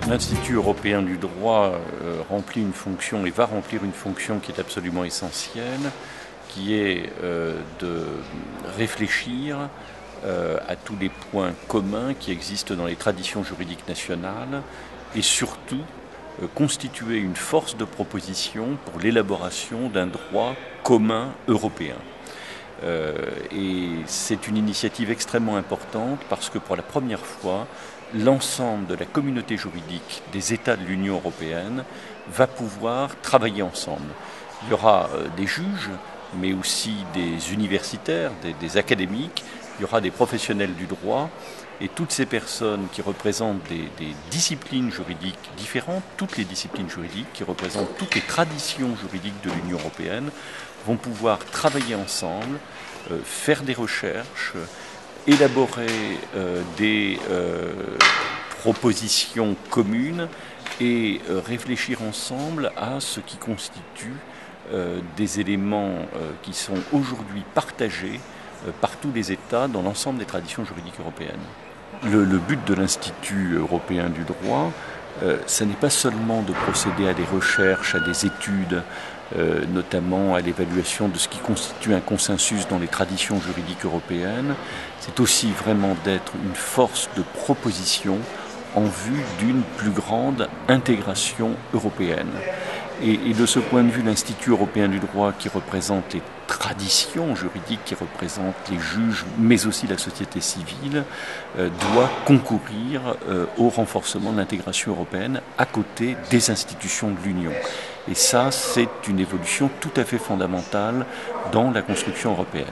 L'Institut européen du droit remplit une fonction et va remplir une fonction qui est absolument essentielle, qui est de réfléchir à tous les points communs qui existent dans les traditions juridiques nationales et surtout constituer une force de proposition pour l'élaboration d'un droit commun européen. Et c'est une initiative extrêmement importante parce que pour la première fois, l'ensemble de la communauté juridique des États de l'Union européenne va pouvoir travailler ensemble. Il y aura des juges, mais aussi des universitaires, des académiques, il y aura des professionnels du droit, et toutes ces personnes qui représentent des disciplines juridiques différentes, toutes les disciplines juridiques, qui représentent toutes les traditions juridiques de l'Union européenne, vont pouvoir travailler ensemble, faire des recherches, élaborer des propositions communes et réfléchir ensemble à ce qui constitue des éléments qui sont aujourd'hui partagés par tous les États dans l'ensemble des traditions juridiques européennes. Le but de l'Institut européen du droit, ce n'est pas seulement de procéder à des recherches, à des études, notamment à l'évaluation de ce qui constitue un consensus dans les traditions juridiques européennes, c'est aussi vraiment d'être une force de proposition en vue d'une plus grande intégration européenne. Et de ce point de vue, l'Institut européen du droit, qui représente les traditions juridiques, qui représente les juges, mais aussi la société civile, doit concourir au renforcement de l'intégration européenne à côté des institutions de l'Union. Et ça, c'est une évolution tout à fait fondamentale dans la construction européenne.